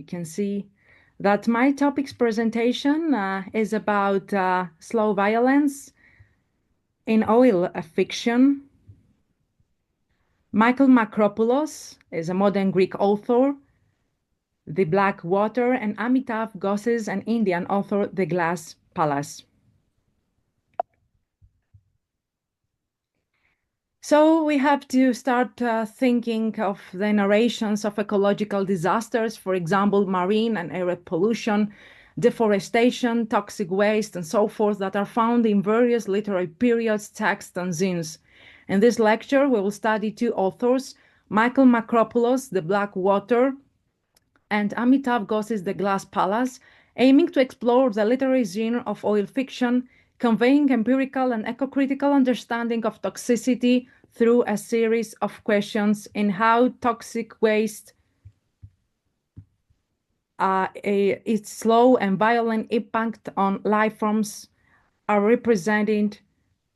you can see that my topic's presentation is about slow violence in oil fiction. Michael Macropoulos is a modern Greek author, The Black Water, and Amitav Ghosh is an Indian author, The Glass Palace. So we have to start thinking of the narrations of ecological disasters, for example, marine and air pollution, deforestation, toxic waste, and so forth, that are found in various literary periods, texts, and zines. In this lecture, we will study two authors, Michael Macropoulos, The Black Water, and Amitav Ghosh's The Glass Palace, aiming to explore the literary genre of oil fiction, conveying empirical and eco-critical understanding of toxicity through a series of questions in how toxic waste, its slow and violent impact on life forms are represented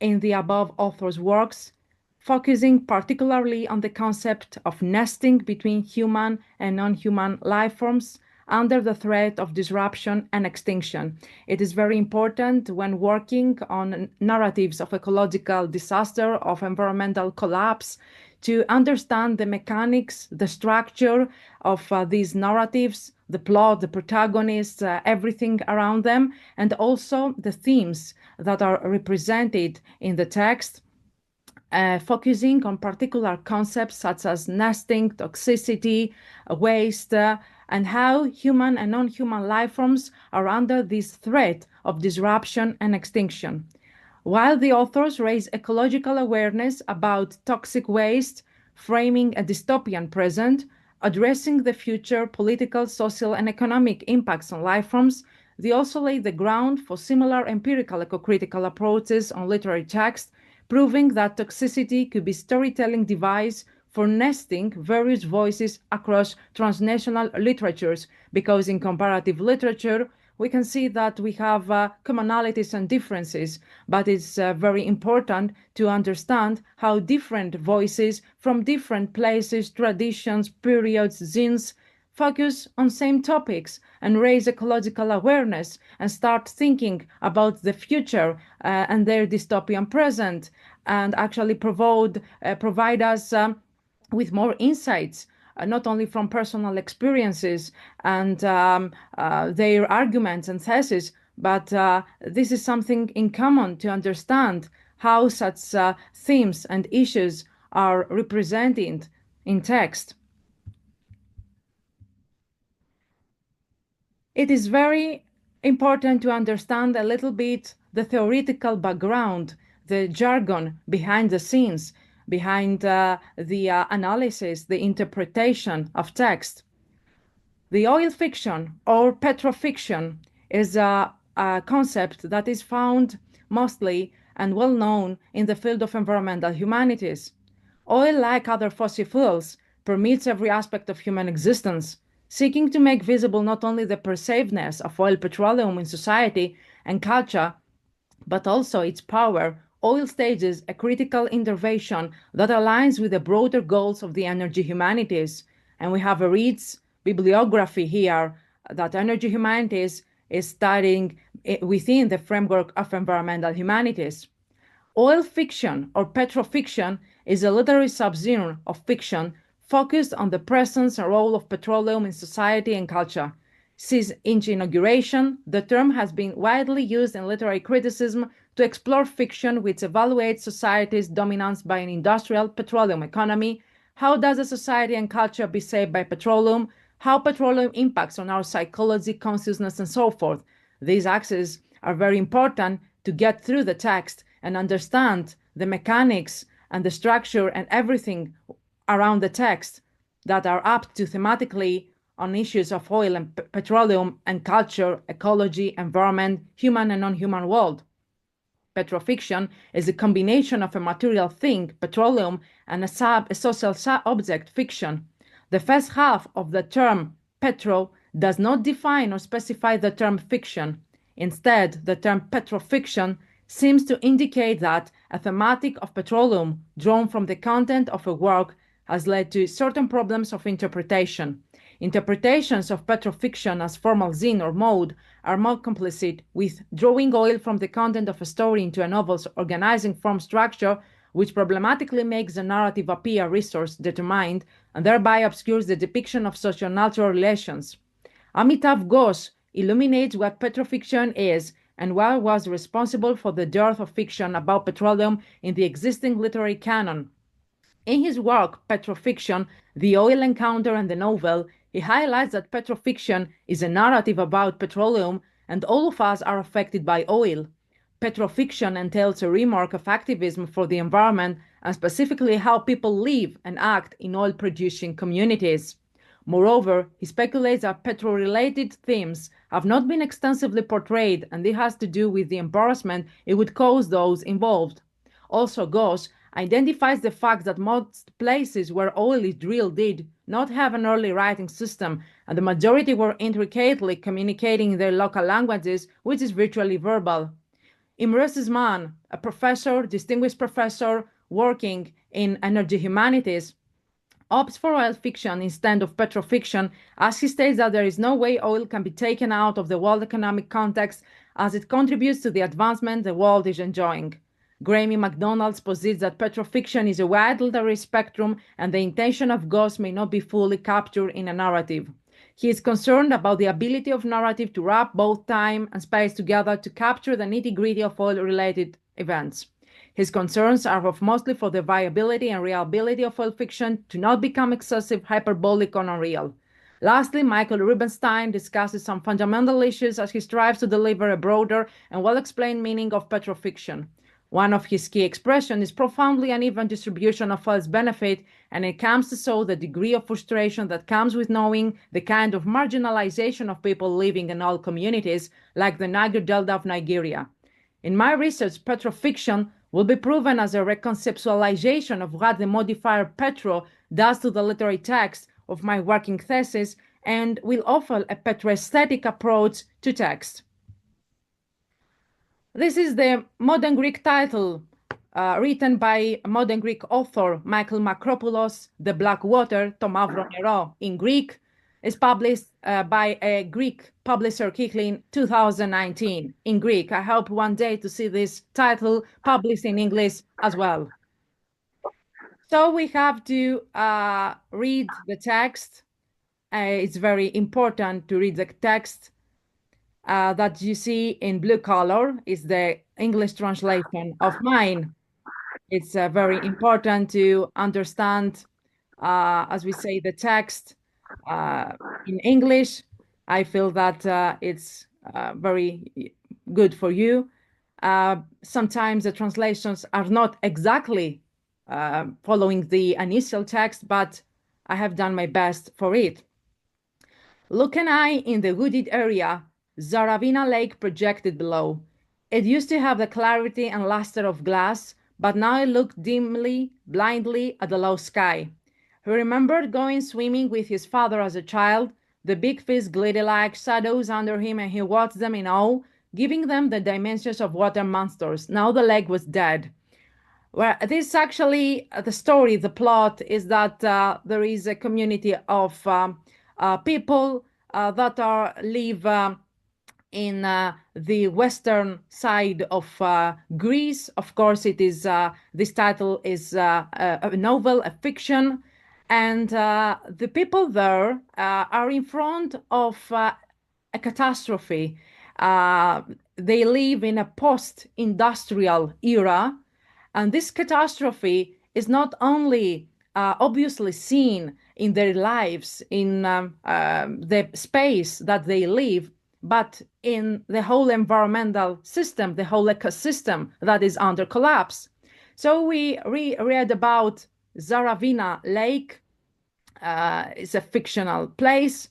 in the above author's works, focusing particularly on the concept of nesting between human and non-human life forms under the threat of disruption and extinction. It is very important when working on narratives of ecological disaster, of environmental collapse, to understand the mechanics, the structure of these narratives, the plot, the protagonists, everything around them, and also the themes that are represented in the text, focusing on particular concepts such as nesting, toxicity, waste, and how human and non-human life forms are under this threat of disruption and extinction. While the authors raise ecological awareness about toxic waste, framing a dystopian present, addressing the future political, social, and economic impacts on life forms, they also lay the ground for similar empirical eco-critical approaches on literary text, proving that toxicity could be storytelling device for nesting various voices across transnational literatures, because in comparative literature, we can see that we have commonalities and differences, but it's very important to understand how different voices from different places, traditions, periods, zines, focus on same topics and raise ecological awareness and start thinking about the future and their dystopian present, and actually provide us with more insights, not only from personal experiences and their arguments and theses, but this is something in common to understand how such themes and issues are represented in text. It is very important to understand a little bit the theoretical background, the jargon behind the scenes, behind the analysis, the interpretation of text. The oil fiction or petrofiction is a concept that is found mostly and well known in the field of environmental humanities. Oil, like other fossil fuels, permeates every aspect of human existence, seeking to make visible not only the pervasiveness of oil petroleum in society and culture, but also its power. Oil stages a critical intervention that aligns with the broader goals of the energy humanities. And we have a rich bibliography here that energy humanities is studying within the framework of environmental humanities. Oil fiction or petrofiction is a literary subgenre of fiction focused on the presence and role of petroleum in society and culture. Since its inauguration, the term has been widely used in literary criticism to explore fiction which evaluates society's dominance by an industrial petroleum economy. How does a society and culture be shaped by petroleum? How petroleum impacts on our psychology, consciousness, and so forth. These axes are very important to get through the text and understand the mechanics and the structure and everything around the text that are apt to thematically on issues of oil and petroleum and culture, ecology, environment, human and non-human world. Petrofiction is a combination of a material thing, petroleum, and a social object, fiction. The first half of the term petro does not define or specify the term fiction. Instead, the term petrofiction seems to indicate that a thematic of petroleum drawn from the content of a work has led to certain problems of interpretation. Interpretations of petrofiction as formal zine or mode are more complicit with drawing oil from the content of a story into a novel's organizing form structure, which problematically makes the narrative appear resource determined and thereby obscures the depiction of social-natural relations. Amitav Ghosh illuminates what petrofiction is and what was responsible for the dearth of fiction about petroleum in the existing literary canon. In his work, Petrofiction, The Oil Encounter and the Novel, he highlights that petrofiction is a narrative about petroleum and all of us are affected by oil. Petrofiction entails a remark of activism for the environment and specifically how people live and act in oil-producing communities. Moreover, he speculates that petro-related themes have not been extensively portrayed and this has to do with the embarrassment it would cause those involved. Also, Ghosh identifies the fact that most places where oil is drilled did not have an early writing system, and the majority were intricately communicating in their local languages, which is virtually verbal. Imre Sisman, a professor, distinguished professor working in energy humanities, opts for oil fiction instead of petrofiction, as he states that there is no way oil can be taken out of the world economic context as it contributes to the advancement the world is enjoying. Graeme MacDonald posits that petrofiction is a wide literary spectrum and the intention of Ghosh may not be fully captured in a narrative. He is concerned about the ability of narrative to wrap both time and space together to capture the nitty-gritty of oil-related events. His concerns are of mostly for the viability and reliability of oil fiction to not become excessive, hyperbolic, or unreal. Lastly, Michael Rubenstein discusses some fundamental issues as he strives to deliver a broader and well-explained meaning of petrofiction. One of his key expressions is profoundly uneven distribution of oil's benefit, and it comes to show the degree of frustration that comes with knowing the kind of marginalization of people living in oil communities, like the Niger Delta of Nigeria. In my research, petrofiction will be proven as a reconceptualization of what the modifier petro does to the literary text of my working thesis, and will offer a petroaesthetic approach to text. This is the modern Greek title written by modern Greek author Michael Makropoulos, The Black Water, το μαύρο νερό in Greek. Is published by a Greek publisher, Kicklin, 2019 in Greek. I hope one day to see this title published in English as well. So we have to read the text. It's very important to read the text. That you see in blue color is the English translation of mine. It's very important to understand, as we say, the text in English. I feel that it's very good for you. Sometimes the translations are not exactly following the initial text, but I have done my best for it. Look and I in the wooded area, Zaravina Lake projected below. It used to have the clarity and luster of glass, but now it looked dimly, blindly at the low sky. He remembered going swimming with his father as a child. The big fish glided like shadows under him and he watched them in awe, giving them the dimensions of water monsters. Now the lake was dead. Well, this is actually the story, the plot is that there is a community of people that live in the western side of Greece. Of course, it is this title is a novel, a fiction, and the people there are in front of a catastrophe. They live in a post-industrial era, and this catastrophe is not only obviously seen in their lives, in the space that they live, but in the whole environmental system, the whole ecosystem that is under collapse. So we read about Zaravina Lake. It's a fictional place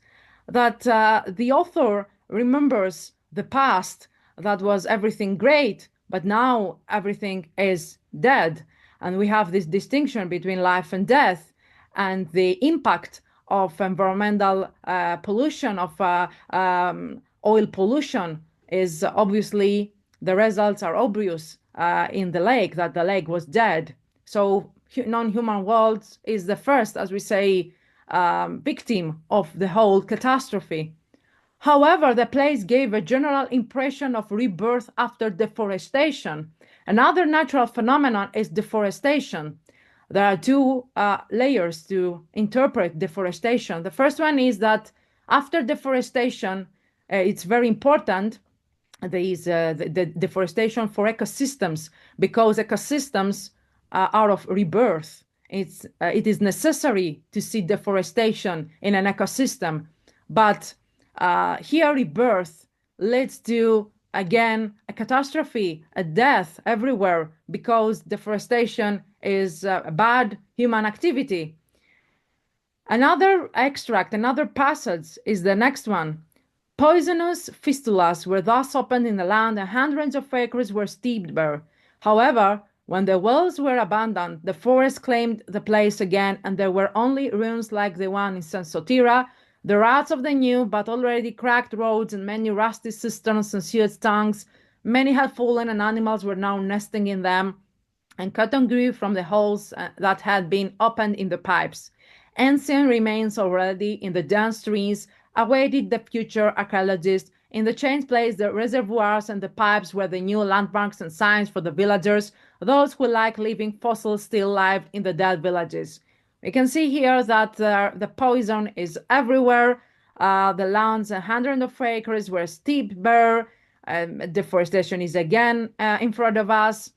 that the author remembers the past, that was everything great, but now everything is dead. And we have this distinction between life and death and the impact of environmental pollution, of oil pollution is obviously, the results are obvious in the lake, that the lake was dead. So non-human world is the first, as we say, victim of the whole catastrophe. However, the place gave a general impression of rebirth after deforestation. Another natural phenomenon is deforestation. There are two layers to interpret deforestation. The first one is that after deforestation, it's very important. There is the deforestation for ecosystems, because ecosystems are of rebirth. It is necessary to see deforestation in an ecosystem, but here rebirth leads to, again, a catastrophe, a death everywhere, because deforestation is a bad human activity. Another extract, another passage is the next one. Poisonous fistulas were thus opened in the land, and hundreds of acres were steeped bare. However, when the wells were abandoned, the forest claimed the place again, and there were only ruins like the one in Sensotira, the ruts of the new but already cracked roads, and many rusty cisterns and sewage tanks. Many had fallen, and animals were now nesting in them, and cotton grew from the holes that had been opened in the pipes. Ancient remains already in the dense trees awaited the future archaeologists. In the changed place, the reservoirs and the pipes were the new landmarks and signs for the villagers, those who, like living fossils, still lived in the dead villages. We can see here that the poison is everywhere. The lands, 100 of acres, were steeped bare. Deforestation is again in front of us.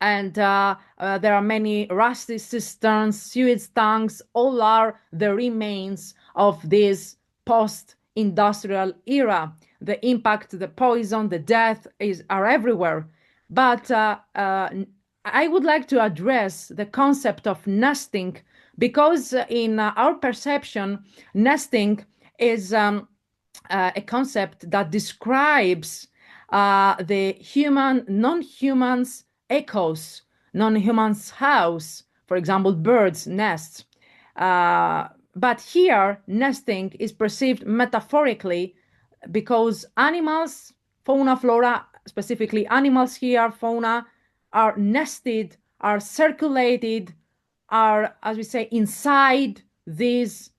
And there are many rusty cisterns, sewage tanks. All are the remains of this post-industrial era. The impact, the poison, the death are everywhere. But I would like to address the concept of nesting, because in our perception, nesting is a concept that describes the human, non-humans' echoes, non-humans' house, for example, birds' nests. But here, nesting is perceived metaphorically, because animals, fauna, flora, specifically animals here, fauna, are nested, are circulated, are, as we say, inside these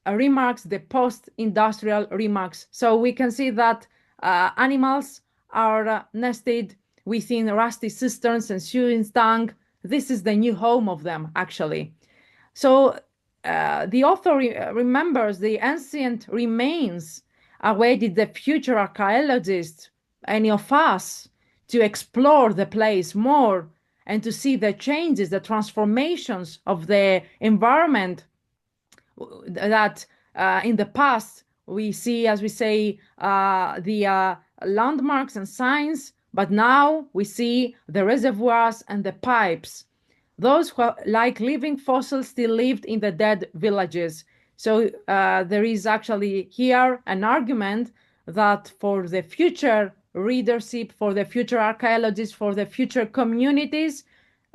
remarks, the post-industrial remarks. So we can see that animals are nested within rusty cisterns and sewage tank. This is the new home of them, actually. So the author remembers the ancient remains awaited the future archaeologists, any of us, to explore the place more and to see the changes, the transformations of the environment that in the past we see, as we say, the landmarks and signs, but now we see the reservoirs and the pipes. Those who, like living fossils, still lived in the dead villages. So there is actually here an argument that for the future readership, for the future archaeologists, for the future communities,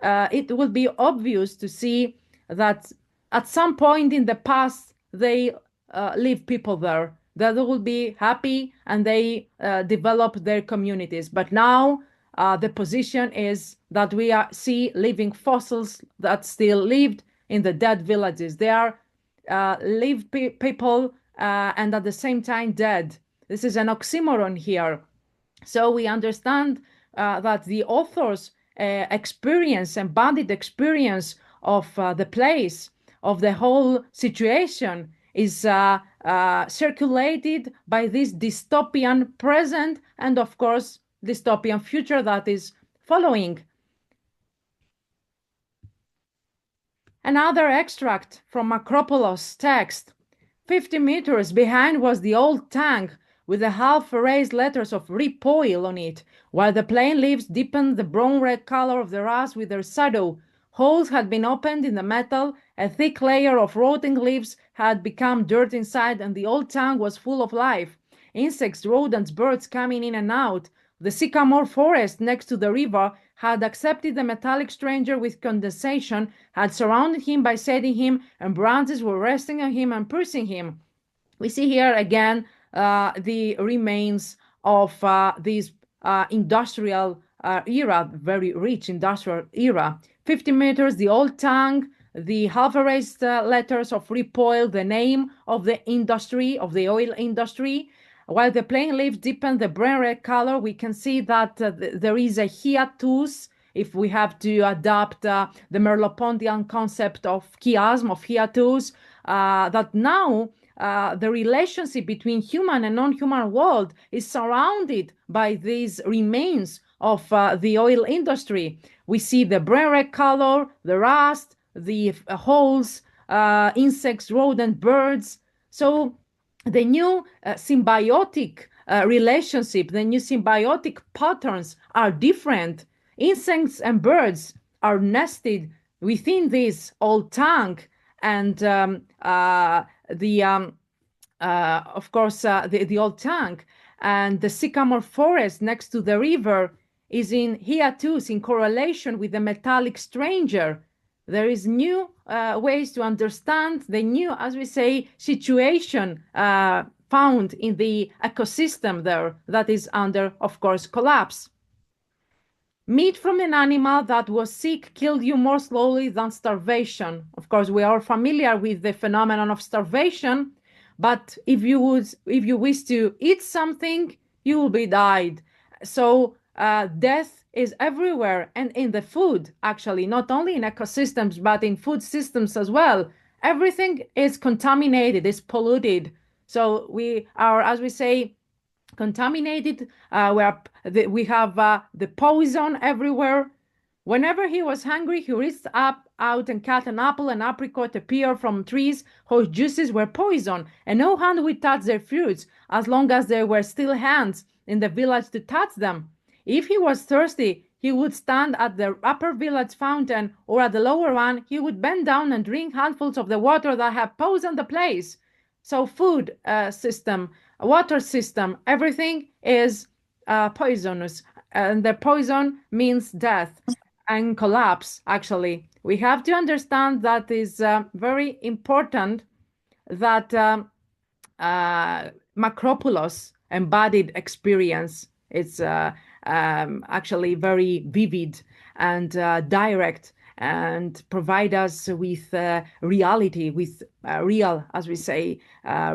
it will be obvious to see that at some point in the past they live people there, that they will be happy and they develop their communities. But now the position is that we see living fossils that still lived in the dead villages. They are live people and at the same time dead. This is an oxymoron here. So we understand that the author's experience, embodied experience of the place, of the whole situation, is circulated by this dystopian present and, of course, dystopian future that is following. Another extract from Acropolis' text. 50 meters behind was the old tank with the half-erased letters of Ripoll on it, while the plain leaves deepened the brown-red color of the rust with their shadow. Holes had been opened in the metal, a thick layer of rotting leaves had become dirt inside, and the old tank was full of life. Insects, rodents, birds coming in and out. The sycamore forest next to the river had accepted the metallic stranger with condensation, had surrounded him by shading him, and branches were resting on him and piercing him. We see here again the remains of this industrial era, very rich industrial era. 50 meters, the old tank, the half-erased letters of Ripoll, the name of the industry, of the oil industry. While the plain leaf deepen the brain red color, we can see that there is a hiatus if we have to adopt the Merleau-Pontian concept of chiasm, of hiatus, that now the relationship between human and non-human world is surrounded by these remains of the oil industry. We see the brain red color, the rust, the holes, insects, rodent, birds. So the new symbiotic relationship, the new symbiotic patterns are different. Insects and birds are nested within this old tank, and of course, the old tank and the sycamore forest next to the river is in hiatus, in correlation with the metallic stranger. There is new ways to understand the new, as we say, situation found in the ecosystem there that is under, of course, collapse. Meat from an animal that was sick killed you more slowly than starvation. Of course, we are familiar with the phenomenon of starvation, but if you wish to eat something, you will be died. So death is everywhere, and in the food, actually, not only in ecosystems, but in food systems as well. Everything is contaminated, is polluted. So we are, as we say, contaminated. We have the poison everywhere. Whenever he was hungry, he reached up out and cut an apple and apricot appear from trees whose juices were poison, and no hand would touch their fruits as long as there were still hands in the village to touch them. If he was thirsty, he would stand at the upper village fountain, or at the lower one, he would bend down and drink handfuls of the water that had poisoned the place. So food system, water system, everything is poisonous, and the poison means death and collapse. Actually, we have to understand that is very important that Macropulos embodied experience. It's actually very vivid and direct, and provide us with reality, with real, as we say,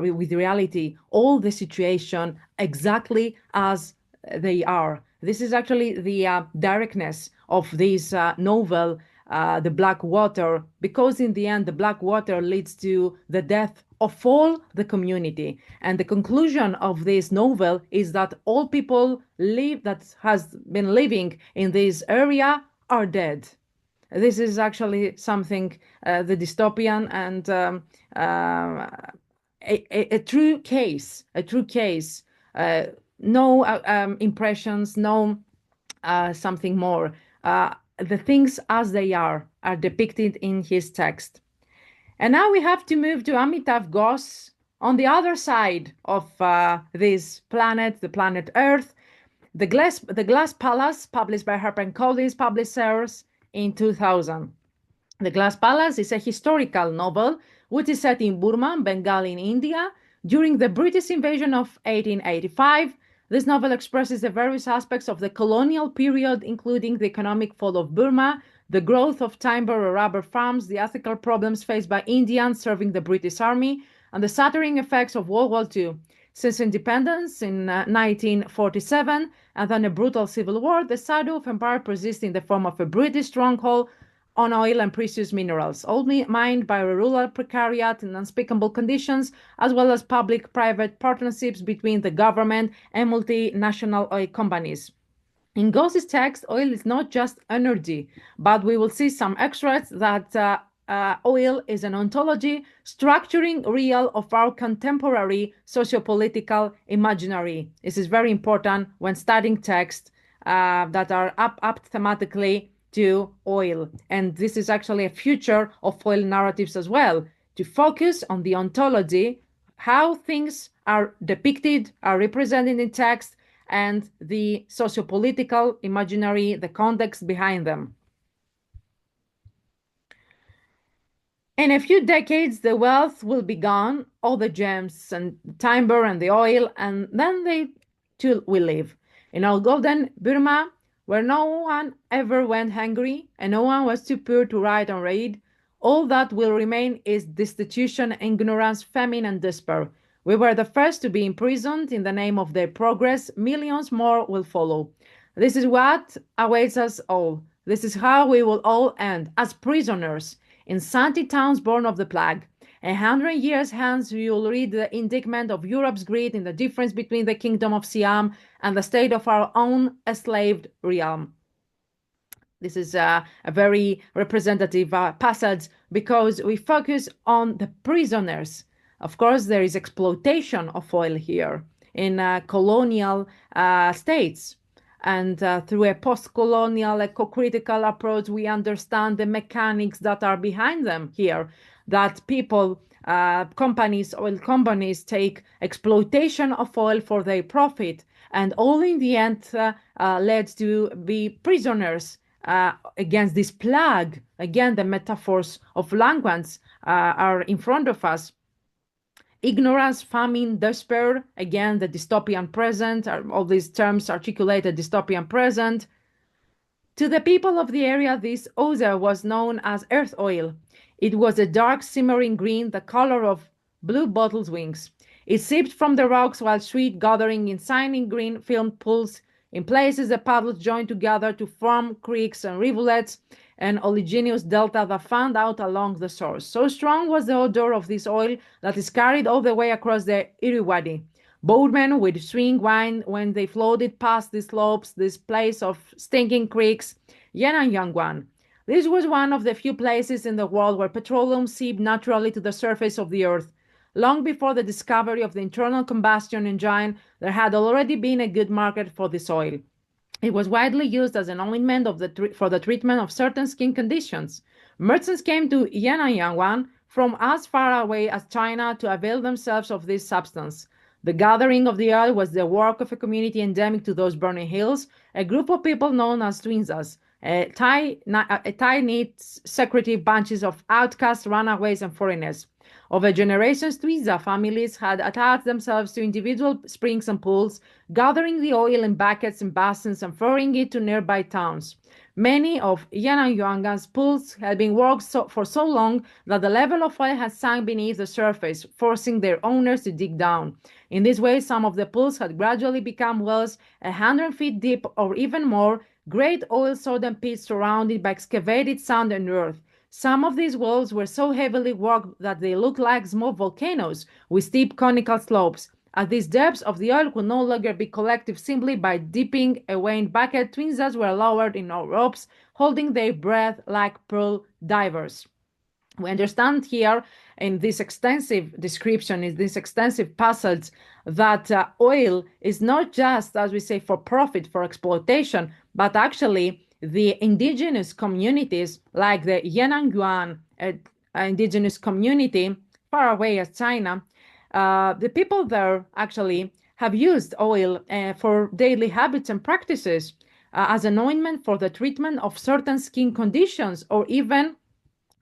with reality, all the situation exactly as they are. This is actually the directness of this novel, The Black Water, because in the end, the black water leads to the death of all the community. And the conclusion of this novel is that all people that has been living in this area are dead. This is actually something, the dystopian, and a true case, no impressions, no something more. The things as they are depicted in his text. And now we have to move to Amitav Ghosh on the other side of this planet, the planet Earth. The Glass Palace, published by HarperCollins Publishers in 2000. The Glass Palace is a historical novel which is set in Burma, Bengal in India, during the British invasion of 1885. This novel expresses the various aspects of the colonial period, including the economic fall of Burma, the growth of timber or rubber farms, the ethical problems faced by Indians serving the British Army, and the shattering effects of World War II. Since independence in 1947 and then a brutal civil war, the shadow of empire persists in the form of a British stronghold on oil and precious minerals, all mined by rural precariat in unspeakable conditions, as well as public-private partnerships between the government and multinational oil companies. In Ghosh's text, oil is not just energy, but we will see some extracts that oil is an ontology structuring real of our contemporary socio-political imaginary. This is very important when studying texts that are apt thematically to oil. And this is actually a future of oil narratives as well, to focus on the ontology, how things are depicted, are represented in text, and the socio-political imaginary, the context behind them. In a few decades, the wealth will be gone, all the gems and timber and the oil, and then they too will live. In our golden Burma, where no one ever went hungry and no one was too poor to ride and raid, All that will remain is destitution, ignorance, famine, and despair. We were the first to be imprisoned in the name of their progress. Millions more will follow. This is what awaits us all. This is how we will all end, as prisoners, in shanty towns born of the plague. 100 years hence, you will read the indictment of Europe's greed in the difference between the kingdom of Siam and the state of our own enslaved realm. This is a very representative passage because we focus on the prisoners. Of course, there is exploitation of oil here in colonial states. And through a post-colonial eco-critical approach, we understand the mechanics that are behind them here, that people, companies, oil companies take exploitation of oil for their profit, and all in the end led to be prisoners against this plague. Again, the metaphors of language are in front of us. Ignorance, famine, despair, again, the dystopian present, all these terms articulate a dystopian present. To the people of the area, this odor was known as earth oil. It was a dark, simmering green, the color of blue bottle's wings. It sipped from the rocks while sweet, gathering in shining green filmed pools. In places, the paddles joined together to form creeks and rivulets, an oleaginous delta that fanned out along the shores. So strong was the odor of this oil that is carried all the way across the Irrawaddy. Boatmen would swing wine when they floated past these slopes, this place of stinking creeks, Yananyangwan. This was one of the few places in the world where petroleum seeped naturally to the surface of the earth. Long before the discovery of the internal combustion engine, there had already been a good market for this oil. It was widely used as an ointment for the treatment of certain skin conditions. Merchants came to Yananyangwan from as far away as China to avail themselves of this substance. The gathering of the oil was the work of a community endemic to those burning hills, a group of people known as Twinzas, tight-knit, secretive bunches of outcasts, runaways, and foreigners. Over generations, Twiza families had attached themselves to individual springs and pools, gathering the oil in buckets and basins and ferrying it to nearby towns. Many of Yananyuanga's pools had been worked for so long that the level of oil had sunk beneath the surface, forcing their owners to dig down. In this way, some of the pools had gradually become wells 100 feet deep or even more, great oil sodden pits surrounded by excavated sand and earth. Some of these wells were so heavily worked that they looked like small volcanoes with steep conical slopes. At these depths of the oil could no longer be collected simply by dipping away in bucket. Twinzas were lowered in ropes, holding their breath like pearl divers. We understand here in this extensive description, in this extensive passage, that oil is not just, as we say, for profit, for exploitation, but actually the indigenous communities, like the Yananyuan indigenous community, far away as China, the people there actually have used oil for daily habits and practices as an ointment for the treatment of certain skin conditions, or even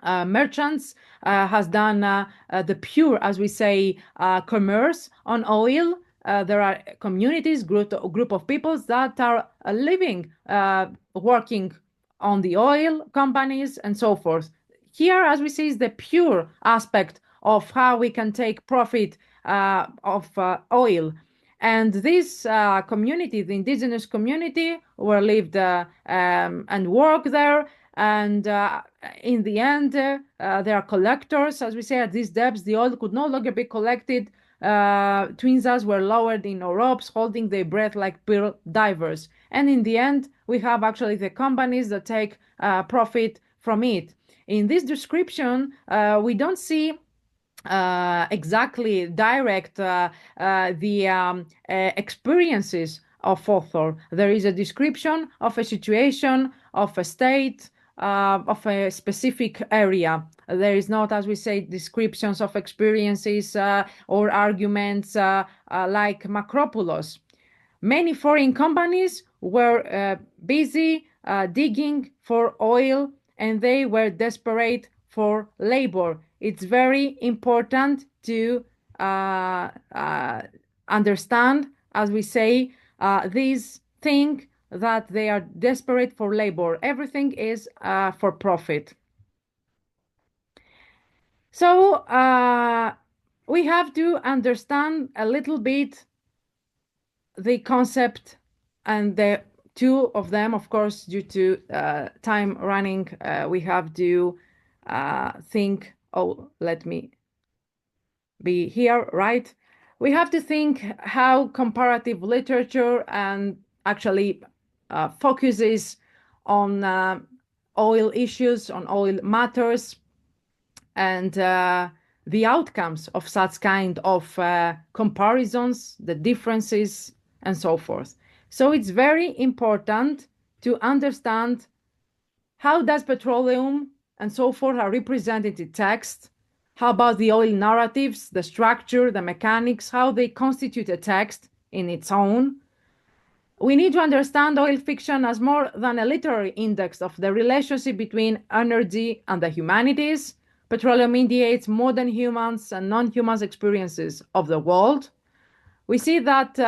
merchants has done the pure, as we say, commerce on oil. There are communities, group of peoples that are living, working on the oil companies and so forth. Here, as we see, is the pure aspect of how we can take profit of oil. And this community, the indigenous community, were lived and worked there. And in the end, there are collectors, as we say, at these depths. The oil could no longer be collected. Twinzas were lowered in ropes, holding their breath like pearl divers. And in the end, we have actually the companies that take profit from it. In this description, we don't see exactly direct the experiences of author. There is a description of a situation, of a state, of a specific area. There is not, as we say, descriptions of experiences or arguments like Macropulos. Many foreign companies were busy digging for oil, and they were desperate for labor. It's very important to understand, as we say, this thing that they are desperate for labor. Everything is for profit. So we have to understand a little bit the concept and the two of them, of course, due to time running, we have to think, oh, let me be here, right? We have to think how comparative literature and actually focuses on oil issues, on oil matters, and the outcomes of such kind of comparisons, the differences, and so forth. So it's very important to understand how does petroleum and so forth are represented in text. How about the oil narratives, the structure, the mechanics, how they constitute a text in its own? We need to understand oil fiction as more than a literary index of the relationship between energy and the humanities. Petroleum mediates modern humans and non-humans experiences of the world. We see that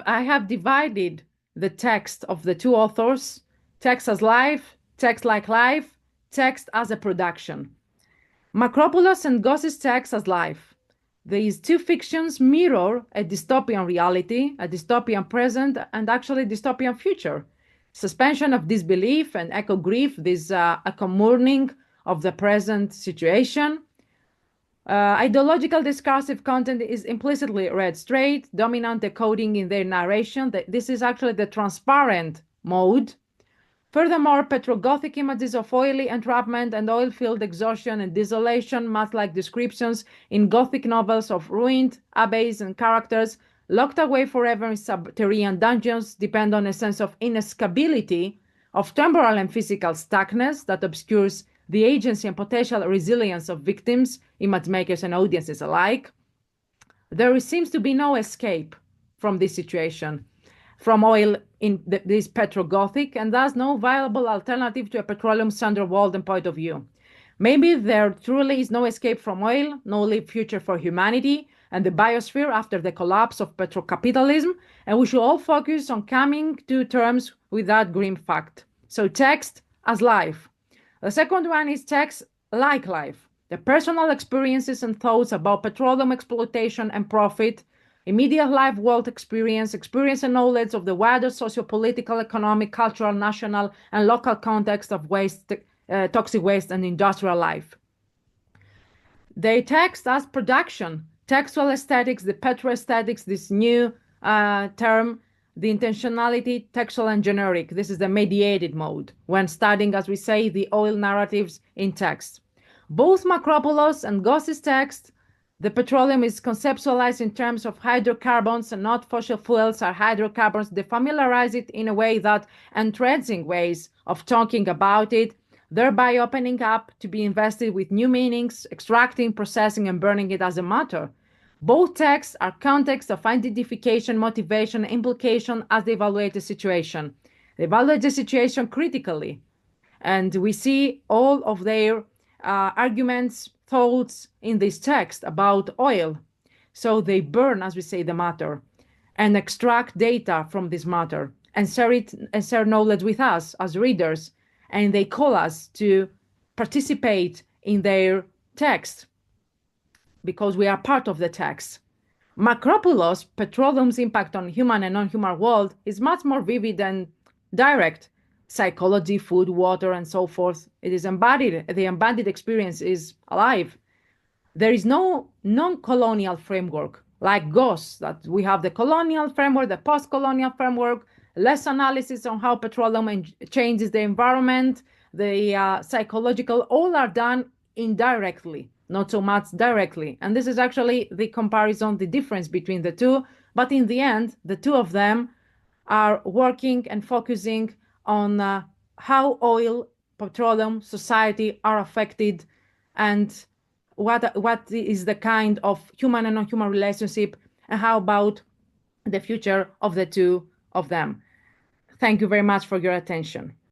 I have divided the text of the two authors, text as life, text like life, text as a production. Macropoulos and Goss's text as life. These two fictions mirror a dystopian reality, a dystopian present, and actually dystopian future. Suspension of disbelief and echo grief, this echo mourning of the present situation. Ideological discursive content is implicitly read straight, dominant decoding in their narration. This is actually the transparent mode. Furthermore, petrogothic images of oily entrapment and oil-filled exhaustion and desolation, much-like descriptions in Gothic novels of ruined abbeys and characters locked away forever in subterranean dungeons, depend on a sense of inescapability, of temporal and physical stuckness that obscures the agency and potential resilience of victims, image makers and audiences alike. There seems to be no escape from this situation, from oil in this petrogothic, and thus no viable alternative to a petroleum-centered world and point of view. Maybe there truly is no escape from oil, no future for humanity and the biosphere after the collapse of petrocapitalism, and we should all focus on coming to terms with that grim fact. So text as life. The second one is text like life. The personal experiences and thoughts about petroleum exploitation and profit, immediate life world experience, experience and knowledge of the wider socio-political, economic, cultural, national, and local context of waste, toxic waste and industrial life. They text as production, textual aesthetics, the petroaesthetics, this new term, the intentionality, textual and generic. This is the mediated mode when studying, as we say, the oil narratives in text. Both Macropoulos and Goss's text, the petroleum is conceptualized in terms of hydrocarbons and not fossil fuels are hydrocarbons. They familiarize it in a way that entrancing ways of talking about it, thereby opening up to be invested with new meanings, extracting, processing, and burning it as a matter. Both texts are contexts of identification, motivation, implication as they evaluate the situation. They evaluate the situation critically, and we see all of their arguments, thoughts in this text about oil. So they burn, as we say, the matter and extract data from this matter and share knowledge with us as readers. And they call us to participate in their text because we are part of the text. Macropoulos, petroleum's impact on human and non-human world is much more vivid and direct. Psychology, food, water, and so forth. It is embodied. The embodied experience is alive. There is no non-colonial framework like Goss, that we have the colonial framework, the post-colonial framework, less analysis on how petroleum changes the environment, the psychological, all are done indirectly, not so much directly. And this is actually the comparison, the difference between the two. But in the end, the two of them are working and focusing on how oil, petroleum, society are affected and what is the kind of human and non-human relationship and how about the future of the two of them. Thank you very much for your attention.